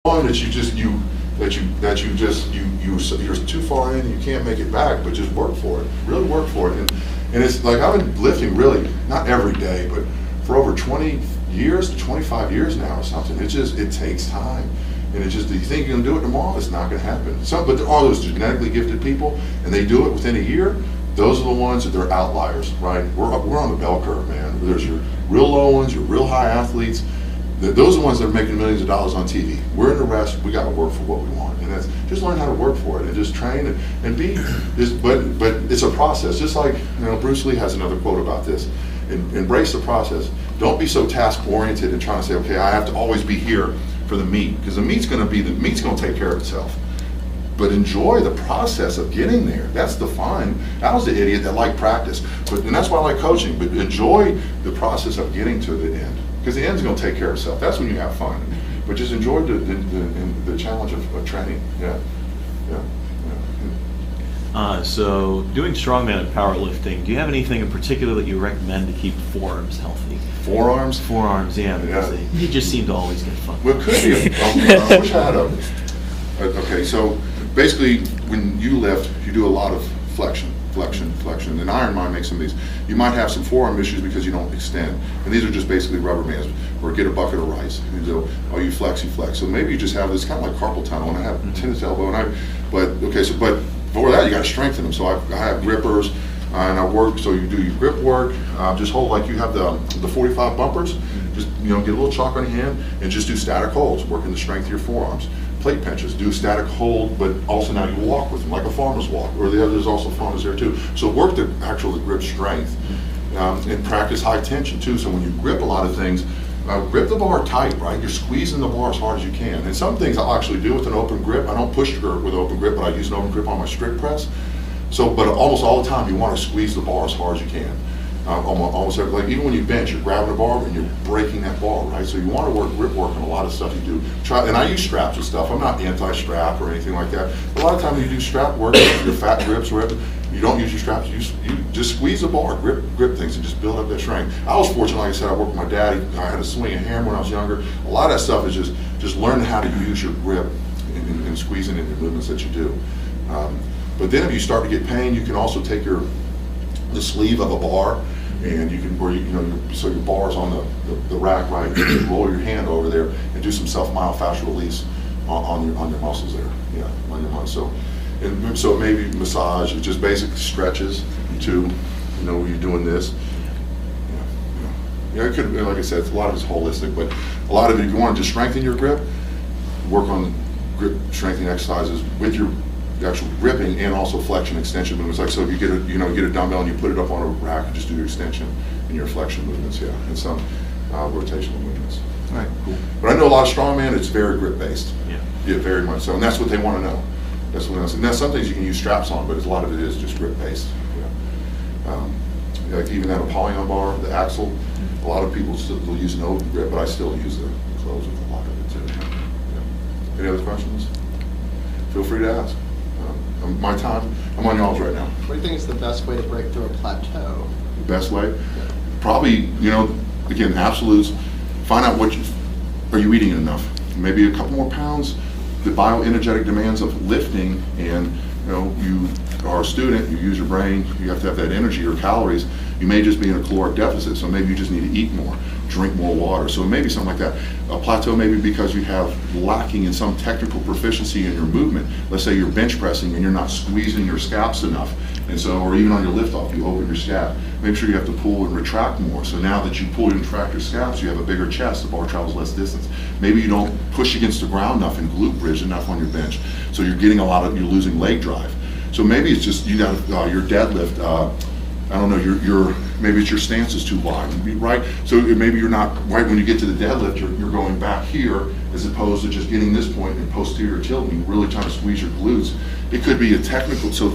one that you're too far in and you can't make it back, but just work for it. Really work for it. And it's like I've been lifting really, not every day, but for over 20 years to 25 years now or something. It takes time. And you think you're gonna do it tomorrow, it's not gonna happen. But all those genetically gifted people, and they do it within a year, those are the ones that they're outliers, right? We're on the bell curve, man. There's your real low ones, your real high athletes. Those are the ones that are making millions of dollars on TV. We're in the rest, we gotta work for what we want. And that's, just learn how to work for it and just train and be, but it's a process. Just like, Bruce Lee has another quote about this. Embrace the process. Don't be so task oriented and trying to say, okay, I have to always be here for the meat, because the meat's gonna take care of itself. But enjoy the process of getting there. That's the fun. I was the idiot that liked practice, and that's why I like coaching. But enjoy the process of getting to the end, because the end's going to take care of itself. That's when you have fun. But just enjoy the challenge of training. Yeah. So doing strongman and powerlifting, do you have anything in particular that you recommend to keep forearms healthy? Forearms? Forearms, yeah, because they just seem to always get fucked. Well, it could be. I wish I had okay, so basically, when you lift, you do a lot of flexion. And Iron Mind makes some of these. You might have some forearm issues because you don't extend. And these are just basically rubber bands. Or get a bucket of rice. And you you flex. So maybe you just have this kind of like carpal tunnel, and I have tennis elbow, but for that you got to strengthen them. So I have grippers, and I work. So you do your grip work. Just hold like you have the 45 bumpers. Just get a little chalk on your hand and just do static holds, working the strength of your forearms. Plate pinches, do static hold, but also now you walk with them like a farmer's walk, or there's also farmers there too. So work the grip strength, and practice high tension too. So when you grip a lot of things, grip the bar tight, right? You're squeezing the bar as hard as you can. And some things I'll actually do with an open grip. I don't push with an open grip, but I use an open grip on my strict press. So, but almost all the time you want to squeeze the bar as hard as you can. Almost like even when you bench, you're grabbing a bar and you're breaking that bar, right? So you want to work grip work on a lot of stuff you do. And I use straps and stuff. I'm not anti-strap or anything like that. But a lot of times when you do strap work, your fat grips, or whatever, you don't use your straps. You just squeeze the bar, grip things, and just build up that strength. I was fortunate, like I said, I worked with my daddy. I had to swing a hammer when I was younger. A lot of that stuff is just learning how to use your grip and squeezing in the movements that you do. But then if you start to get pain, you can also take the sleeve of a bar, and you can, so your bar's on the rack, right? You roll your hand over there and do some self-myofascial release on your muscles there, on your muscles. So maybe massage, just basic stretches too. When you're doing this. It could, like I said, a lot of it's holistic, but a lot of it, if you want to just strengthen your grip, work on grip strengthening exercises with your actual gripping and also flexion extension movements. Like, so if you get a dumbbell and you put it up on a rack and just do your extension and your flexion movements, and some rotational movements. All right, cool. But I know a lot of strongman, it's very grip based. Yeah, very much so, and that's what they want to know. That's what else. And now some things you can use straps on, but a lot of it is just grip based. Like even that Apollyon bar, the axle, a lot of people still use an open grip, but I still use the close with a lot of it too. Any other questions? Feel free to ask. My time, I'm on y'all's right now. What do you think is the best way to break through a plateau? The best way? Probably, again, absolutes. Find out are you eating enough? Maybe a couple more pounds. The bioenergetic demands of lifting, and you are a student, you use your brain, you have to have that energy or calories. You may just be in a caloric deficit, so maybe you just need to eat more, drink more water. So maybe something like that. A plateau maybe because you have lacking in some technical proficiency in your movement. Let's say you're bench pressing and you're not squeezing your scaps enough. And so, or even on your lift off, you open your scap. Make sure you have to pull and retract more. So now that you pull and retract your scaps, you have a bigger chest, the bar travels less distance. Maybe you don't push against the ground enough and glute bridge enough on your bench. So you're getting you're losing leg drive. So maybe it's just your deadlift, I don't know, maybe it's your stance is too wide, right? So maybe you're not, right when you get to the deadlift, you're going back here as opposed to just getting this point and posterior tilt and really trying to squeeze your glutes. It could be a technical, so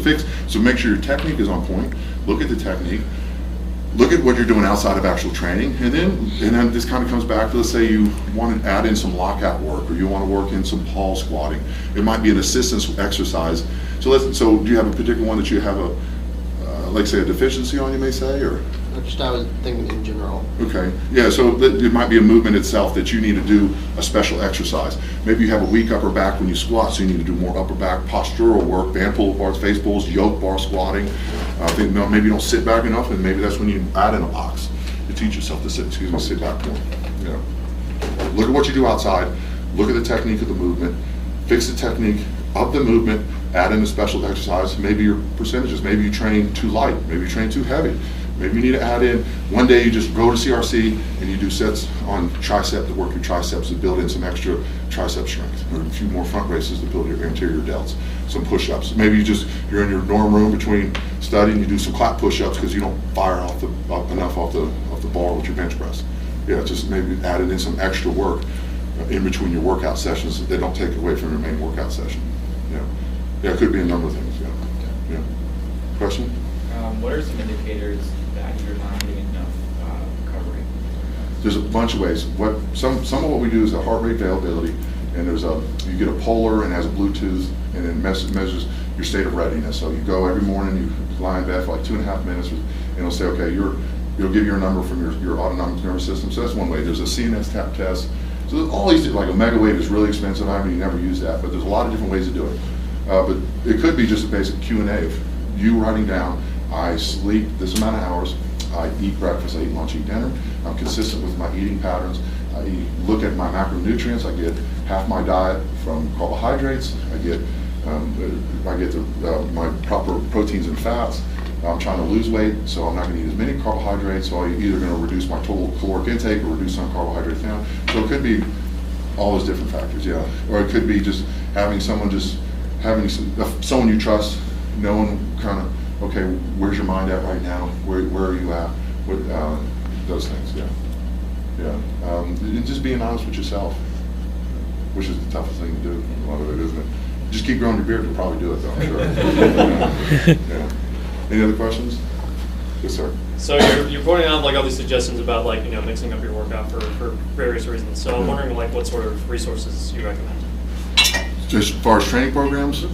make sure your technique is on point. Look at the technique. Look at what you're doing outside of actual training, and then this kind of comes back to, let's say you want to add in some lockout work, or you want to work in some Paul squatting. It might be an assistance exercise. So do you have a particular one that you have like say a deficiency on, you may say, or I was thinking in general. Okay, yeah, so it might be a movement itself that you need to do a special exercise. Maybe you have a weak upper back when you squat, so you need to do more upper back postural work, band pull bars, face pulls, yoke bar squatting. Maybe you don't sit back enough, and maybe that's when you add in a box. You teach yourself to sit back more. Yeah. Look at what you do outside, look at the technique of the movement, fix the technique of the movement, add in a special exercise. Maybe your percentages, maybe you train too light, maybe you train too heavy. Maybe you need to add in, one day you just go to CRC and you do sets on tricep to work your triceps to build in some extra tricep strength, or a few more front races to build your anterior delts, some push-ups. Maybe you're in your dorm room between studying, you do some clap push-ups because you don't fire enough off the bar with your bench press. Yeah, just maybe added in some extra work in between your workout sessions that don't take away from your main workout session. Yeah, it could be a number of things. Yeah. Question? What are some indicators that you're not getting enough recovery? There's a bunch of ways. Some of what we do is a heart rate variability, and you get a polar and has a Bluetooth, and it measures your state of readiness. So you go every morning, you lie in bed for like 2.5 minutes, and it'll say, okay, it'll give you a number from your autonomic nervous system. So that's one way. There's a CNS tap test. So there's all these, like a mega wave is really expensive. I mean, you never use that, but there's a lot of different ways to do it. But it could be just a basic Q&A of you writing down, I sleep this amount of hours, I eat breakfast, I eat lunch, eat dinner, I'm consistent with my eating patterns, I look at my macronutrients, I get half my diet from carbohydrates, I get my proper proteins and fats. I'm trying to lose weight, so I'm not going to eat as many carbohydrates, so I'm either going to reduce my total caloric intake or reduce some carbohydrates down. So it could be all those different factors, yeah. Or it could be just having someone you trust, knowing kind of, okay, where's your mind at right now? Where are you at? Those things, yeah. And just being honest with yourself, which is the toughest thing to do, a lot of it, isn't it? Just keep growing your beard, you'll probably do it though, I'm sure. Yeah. Any other questions? Yes, sir. So you're pointing out like all these suggestions about like, mixing up your workout for various reasons. So I'm wondering like what sort of resources you recommend. As far as training programs,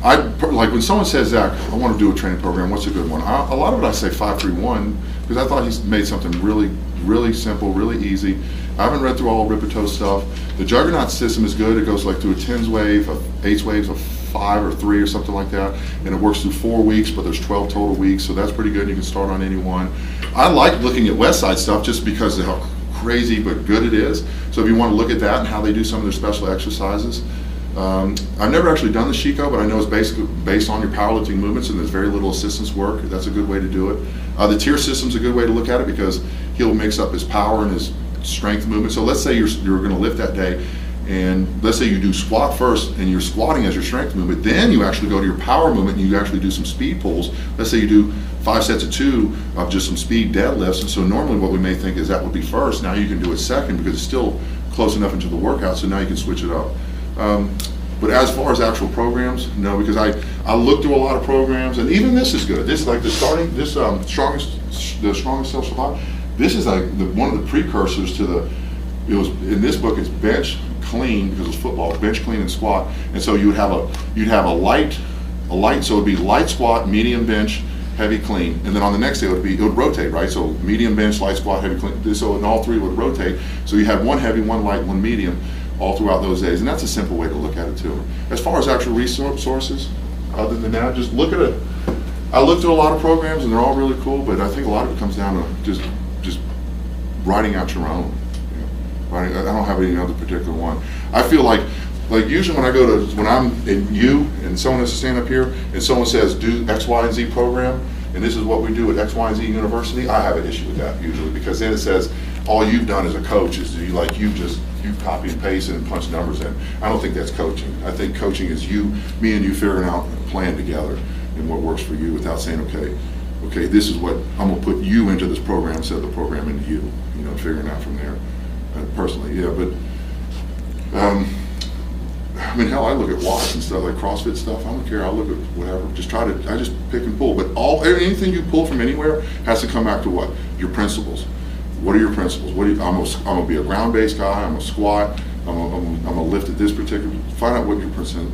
like when someone says, Zach, I want to do a training program, what's a good one? A lot of it I say 5-3-1, because I thought he's made something really, really simple, really easy. I haven't read through all Ripito stuff. The Juggernaut system is good. It goes like through a 10s wave, a 8s waves, a 5 or 3 or something like that, and it works through 4 weeks, but there's 12 total weeks, so that's pretty good. You can start on any one. I like looking at Westside stuff just because of how crazy but good it is. So if you want to look at that and how they do some of their special exercises. I've never actually done the Chico, but I know it's basically based on your powerlifting movements, and there's very little assistance work. That's a good way to do it. The tier system's a good way to look at it because he'll mix up his power and his strength movement. So let's say you're going to lift that day, and let's say you do squat first, and you're squatting as your strength movement. Then you actually go to your power movement, and you actually do some speed pulls. Let's say you do 5 sets of 2 of just some speed deadlifts. And so normally what we may think is that would be first. Now you can do it second because it's still close enough into the workout. So now you can switch it up. But as far as actual programs, no, because I looked through a lot of programs, and even this is good. This is like the strongest self survival. This is like one of the precursors to it was in this book. It's bench clean because it's football, bench clean and squat. And so you'd have a light, so it'd be light squat, medium bench, heavy clean, and then on the next day it would rotate, right? So medium bench, light squat, heavy clean. So and all 3 would rotate. So you had one heavy, one light, one medium, all throughout those days, and that's a simple way to look at it too. As far as actual resources, other than that, just look at it. I looked through a lot of programs, and they're all really cool, but I think a lot of it comes down to just writing out your own. I don't have any other particular one. I feel like usually when I'm in and someone has to stand up here, and someone says do X, Y, and Z program, and this is what we do at X, Y, and Z University, I have an issue with that usually, because then it says all you've done as a coach is you copy and paste and punch numbers in. I don't think that's coaching. I think coaching is me and you figuring out a plan together and what works for you without saying, okay, this is what I'm gonna put you into this program instead of the program into you, figuring out from there. Personally, yeah, but I mean, hell, I look at watts and stuff like CrossFit stuff. I don't care. I look at whatever. I just pick and pull. But anything you pull from anywhere has to come back to what? Your principles. What are your principles? I'm gonna be a ground-based guy. I'm gonna squat. I'm gonna lift at this particular. Find out what your principles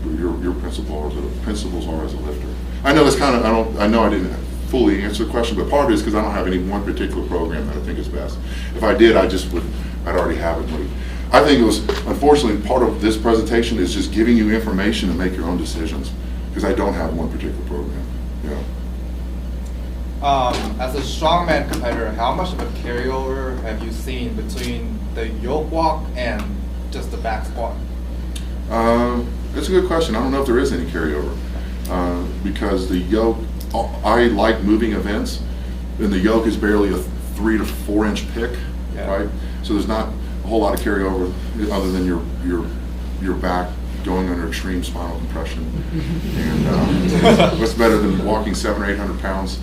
are as a lifter. I know that's kind of. I know I didn't fully answer the question, but part of it is because I don't have any one particular program that I think is best. If I did, I'd already have it. But I think it was, unfortunately, part of this presentation is just giving you information to make your own decisions, because I don't have one particular program. Yeah. As a strongman competitor, how much of a carryover have you seen between the yoke walk and just the back squat? That's a good question. I don't know if there is any carryover, because the yoke, I like moving events, and the yoke is barely a 3 to 4 inch pick, Yeah. right? So there's not a whole lot of carryover other than your back going under extreme spinal compression. And what's better than walking 700 or 800 pounds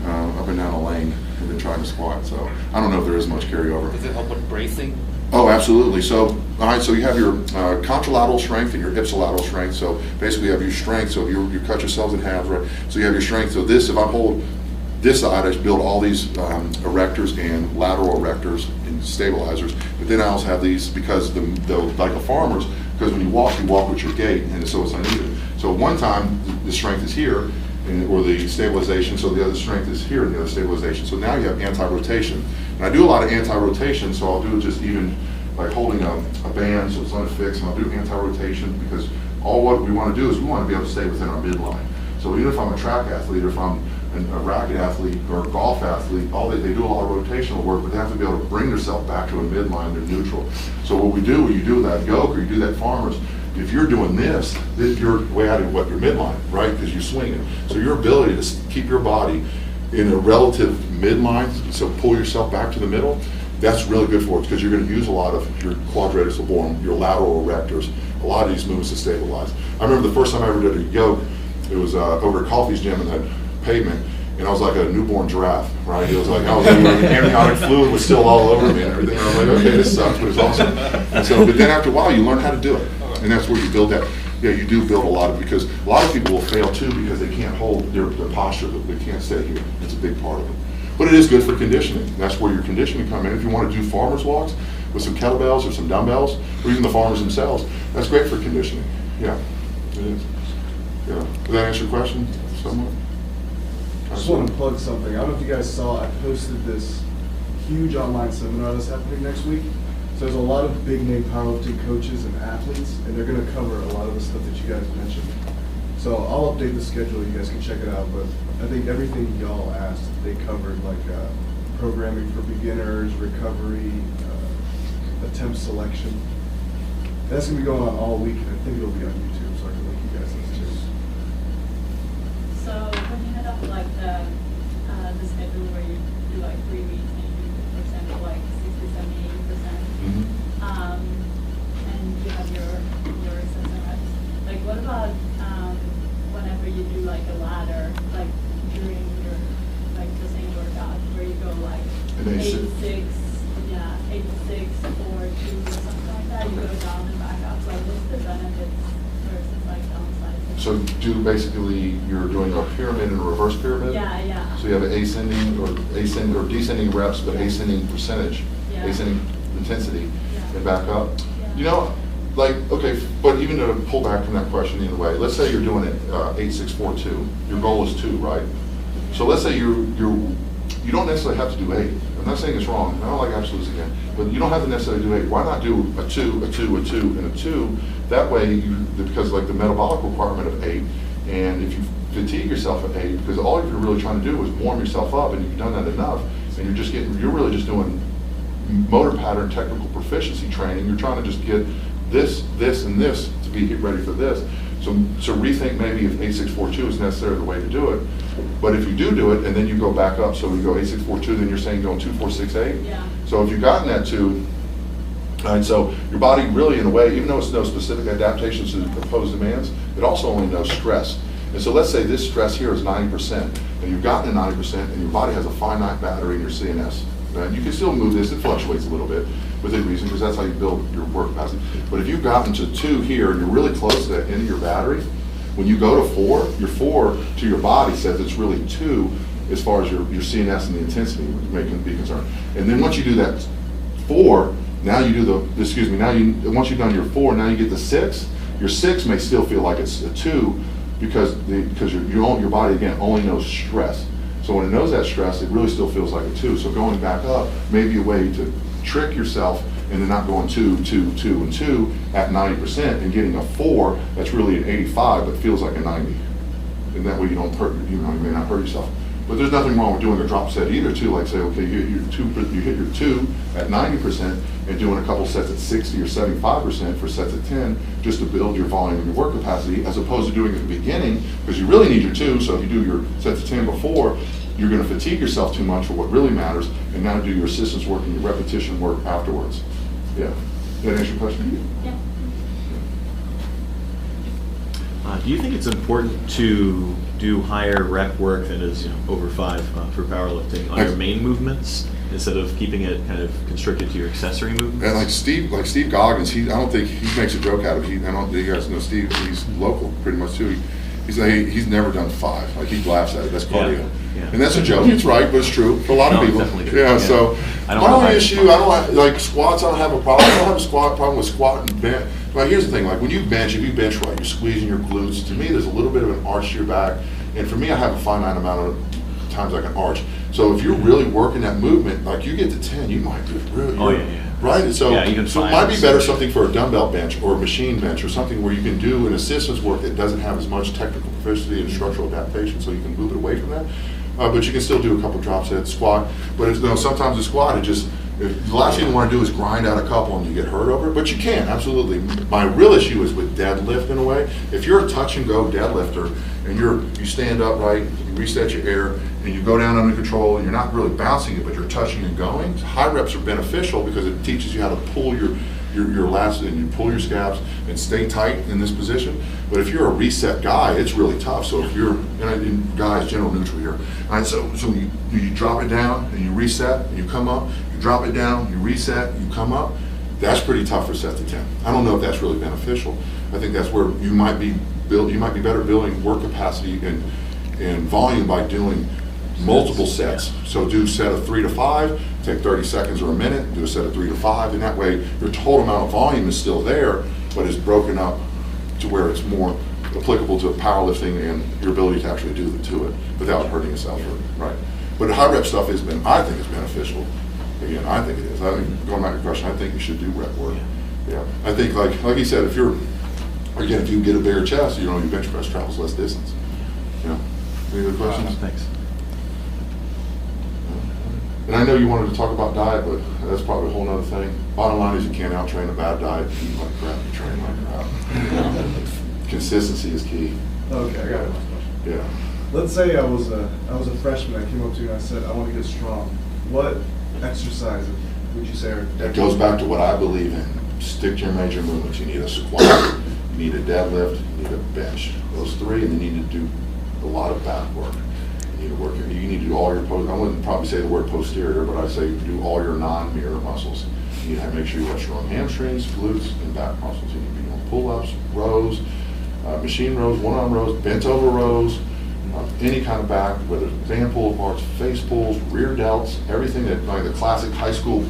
up and down a lane and then trying to squat? So I don't know if there is much carryover. Does it help with bracing? Oh, absolutely. So, all right, so you have your contralateral strength and your ipsilateral strength. So basically you have your strength, so you cut yourselves in half, right? So you have your strength. So this, if I hold this side, I build all these erectors and lateral erectors and stabilizers. But then I also have these, because like the farmers, because when you walk with your gait, and so it's uneven. So one time the strength is here, or the stabilization, so the other strength is here and the other stabilization. So now you have anti-rotation. And I do a lot of anti-rotation, so I'll do just even like holding a band so it's unfixed, and I'll do anti-rotation, because all what we want to do is we want to be able to stay within our midline. So even if I'm a track athlete, or if I'm a racket athlete or a golf athlete, they do a lot of rotational work, but they have to be able to bring themselves back to a midline, they're neutral. So what we do when you do that yoke or you do that farmers, if you're doing this, then you're way out of your midline, right? Because you're swinging. So your ability to keep your body in a relative midline, so pull yourself back to the middle, that's really good for it, because you're going to use a lot of your quadratus laborum, your lateral erectors, a lot of these movements to stabilize. I remember the first time I ever did a yoke, it was over at Coffee's gym in that pavement, and I was like a newborn giraffe, right? It was like amniotic fluid was still all over me and everything. I was like, okay, this sucks, but it's awesome. And so, but then after a while, you learn how to do it, and that's where you build that. Yeah, you do build a lot of, because a lot of people will fail too because they can't hold their posture, they can't stay here. It's a big part of it. But it is good for conditioning. That's where your conditioning come in. If you want to do farmer's walks with some kettlebells or some dumbbells, or even the farmers themselves, that's great for conditioning. Yeah, it is. Yeah. Does that answer your question somewhat? I just want to plug something. I don't know if you guys saw, I posted this huge online seminar that's happening next week. So there's a lot of big name powerlifting coaches and athletes, and they're going to cover a lot of the stuff that you guys mentioned. So I'll update the schedule, you guys can check it out, but I think everything y'all asked, they covered, like programming for beginners, recovery, attempt selection. That's going to be going on all week, and I think it'll be on YouTube, so I can link you guys listen to. So when you head up like the schedule where you do like 3 weeks and you do percent of like 60, 70, 80%, and you have your sets and reps. Like what about whenever you do like a ladder, like during your like the same workout where you go like 8 to 6, 8 to 6 or 2 or something like that, you go down and back up. Like what's the benefits versus like downside? So basically you're doing a pyramid and a reverse pyramid? Yeah, yeah. So you have an ascending or descending reps, but ascending percentage, ascending intensity, and back up. Yeah. You know, like, okay, but even to pull back from that question either way, let's say you're doing it 8, 6, 4, 2. Your goal is 2, right? So let's say you don't necessarily have to do 8. I'm not saying it's wrong. I don't like absolutes again. But you don't have to necessarily do 8. Why not do a 2, a 2, a 2, and a 2? That way, because like the metabolic requirement of 8, and if you fatigue yourself at 8, because all you're really trying to do is warm yourself up, and you've done that enough, and you're really just doing motor pattern technical proficiency training. You're trying to just get this, and this to be ready for this. So rethink maybe if 8, 6, 4, 2 is necessarily the way to do it. But if you do it, and then you go back up, so you go 8, 6, 4, 2, then you're saying going 2, 4, 6, 8. Yeah. So if you've gotten that 2, and so your body really, in a way, even though it's no specific adaptations to the proposed demands, it also only knows stress. And so let's say this stress here is 90%, and you've gotten to 90%, and your body has a finite battery in your CNS. Right? You can still move this, it fluctuates a little bit within reason, because that's how you build your work capacity. But if you've gotten to 2 here, and you're really close to the end of your battery, when you go to 4, your 4 to your body says it's really 2 as far as your CNS and the intensity may be concerned. And then once you do that 4, now you do once you've done your 4, now you get the 6. Your 6 may still feel like it's a 2 because your body, again, only knows stress. So when it knows that stress, it really still feels like a 2. So going back up may be a way to trick yourself into not going 2, 2, 2, and 2 at 90% and getting a 4 that's really an 85 but feels like a 90. And that way you don't hurt, you may not hurt yourself. But there's nothing wrong with doing a drop set either too, like say, okay, you hit your 2 at 90% and doing a couple sets at 60 or 75% for sets at 10 just to build your volume and your work capacity, as opposed to doing it at the beginning, because you really need your 2, so if you do your sets at 10 before, you're going to fatigue yourself too much for what really matters, and now do your assistance work and your repetition work afterwards. Yeah. Did that answer your question? Yeah. Do you think it's important to do higher rep work that is over 5 for powerlifting on your main movements instead of keeping it kind of constricted to your accessory movements? And like Steve Goggins, I don't think he makes a joke out of it. I don't think you guys know Steve. He's local pretty much too. He's never done 5. Like he laughs at it. That's cardio. Yeah. And that's a joke. It's right, but it's true for a lot of No, it's people. definitely true. Yeah. Yeah. So I don't my know only if I- issue, I don't like squats. I don't have a problem. I don't have a squat problem with squat and bench. Like here's the thing. Like when you bench, if you bench right, you're squeezing your glutes. To me, there's a little bit of an arch to your back. And for me, I have a finite amount of times I can arch. So if you're really working that movement, like you get to 10, you might do really. Oh, yeah. Right. And so, Yeah, even so it 5 might be is better sufficient. something for a dumbbell bench or a machine bench or something where you can do an assistance work that doesn't have as much technical proficiency and structural adaptation, so you can move it away from that. But you can still do a couple drop sets, squat. But sometimes the squat, the last thing you want to do is grind out a couple and you get hurt over it. But you can, absolutely. My real issue is with deadlift in a way. If you're a touch and go deadlifter and you stand up right, you reset your air, and you go down under control, and you're not really bouncing it, but you're touching and going, high reps are beneficial because it teaches you how to pull your lats and you pull your scabs and stay tight in this position. But if you're a reset guy, it's really tough. So if you're, and guys, general neutral here. And so you drop it down and you reset and you come up, you drop it down, you reset, you come up. That's pretty tough for set to 10. I don't know if that's really beneficial. I think that's where you might be better building work capacity and volume by doing multiple sets. So do a set of 3 to 5, take 30 seconds or a minute, do a set of 3 to 5, and that way your total amount of volume is still there, but it's broken up to where it's more applicable to powerlifting and your ability to actually do it without hurting yourself. Right. But high rep stuff I think is beneficial. Again, I think it is. I think, going back to your question, I think you should do rep work. Yeah. I think like you said, if you get a bigger chest, your bench press travels less distance. Yeah. Any other questions? Thanks. And I know you wanted to talk about diet, but that's probably a whole other thing. Bottom line is you can't out-train a bad diet. Eat like crap, you train like crap. Consistency is key. Okay, I got it. Yeah. Let's say I was a freshman. I came up to you and I said, I want to get strong. What exercises would you say are? That goes back to what I believe in. Stick to your major movements. You need a squat, you need a deadlift, you need a bench. Those 3, and you need to do a lot of back work. You need to do all your I wouldn't probably say the word posterior, but I'd say do all your non-mirror muscles. You need to make sure you have strong hamstrings, glutes, and back muscles. You need to be doing pull-ups, rows, machine rows, one-arm rows, bent over rows, any kind of back, whether it's band pull-aparts, face pulls, rear delts, everything that like the classic high school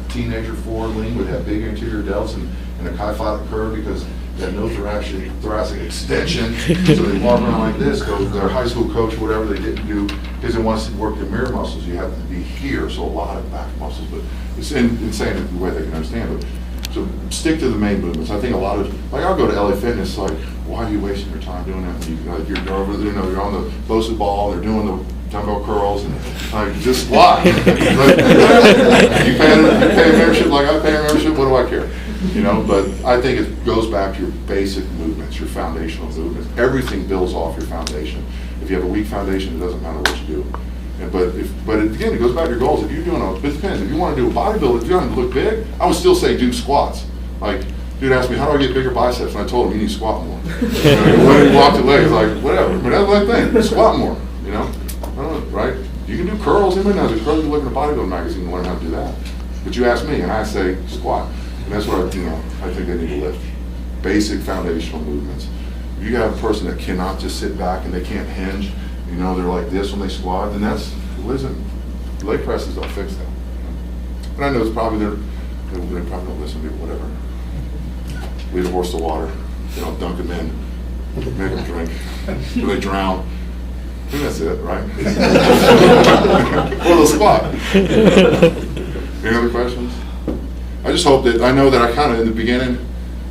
teenager forward lean would have big anterior delts and a kyphotic curve because they have no thoracic extension, so they walk around like this. Their high school coach, whatever they didn't do, because they want to work the mirror muscles. You have to be here, so a lot of back muscles. But it's insane the way they can understand. But so stick to the main movements. I think a lot of I'll go to LA Fitness. Like, why are you wasting your time doing that? When you're over there, you're on the BOSU ball, they're doing the dumbbell curls, and just squat. You pay a membership like I pay a membership. What do I care? But I think it goes back to your basic movements, your foundational movements. Everything builds off your foundation. If you have a weak foundation, it doesn't matter what you do. But again, it goes back to your goals. If you're doing it depends. If you want to do a bodybuilder, if you want to look big, I would still say do squats. Like, dude asked me, how do I get bigger biceps? And I told him, you need to squat more. When he walked away, he's like, whatever. But that's my thing. Squat more. Right? You can do curls. Anybody knows curls? You look in a bodybuilding magazine and learn how to do that. But you ask me, and I say squat. And that's what I think they need to lift. Basic foundational movements. If you have a person that cannot just sit back and they can't hinge, they're like this when they squat, then leg presses don't fix that. And I know it's probably they probably don't listen to me, whatever. Lead a horse to water, dunk them in, make them drink, till they drown. think that's it, right? Or the squat. Any other questions? I just hope that, I know that I kind of, in the beginning,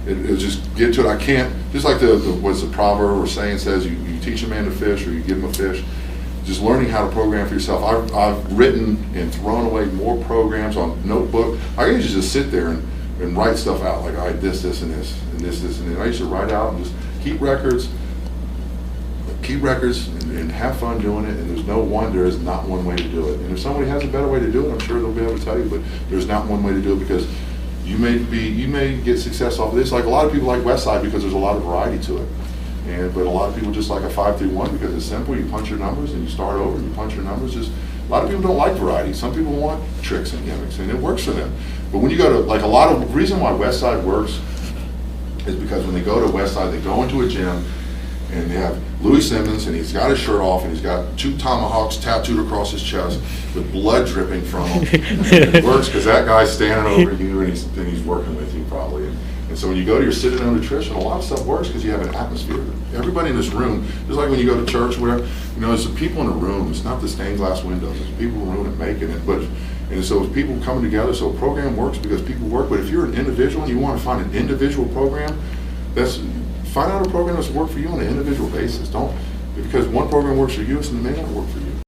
it just get to it. I can't, just like what's the proverb or saying says, you teach a man to fish or you give him a fish. Just learning how to program for yourself. I've written and thrown away more programs on notebook. I used to just sit there and write stuff out, like, all right, this, and this, and this, and this. I used to write out and just keep records and have fun doing it, and there's there is not one way to do it. And if somebody has a better way to do it, I'm sure they'll be able to tell you, but there's not one way to do it, because you may get success off of this. Like a lot of people like Westside because there's a lot of variety to it. But a lot of people just like a 5-3-1 because it's simple. You punch your numbers and you start over and you punch your numbers. Just a lot of people don't like variety. Some people want tricks and gimmicks, and it works for them. But when you go to, like, a lot of reason why Westside works is because when they go to Westside, they go into a gym and they have Louis Simmons, and he's got his shirt off, and he's got 2 tomahawks tattooed across his chest with blood dripping from him. It works because that guy's standing over you, and he's working with you probably. And so when you go to your sit-down nutrition, a lot of stuff works because you have an atmosphere. Everybody in this room, just like when you go to church, whatever, there's the people in the room. It's not the stained glass windows. It's the people in the room that making it. And so it's people coming together. So a program works because people work. But if you're an individual and you want to find an individual program, find out a program that's work for you on an individual basis. Because one program works for you, so it may not work for you.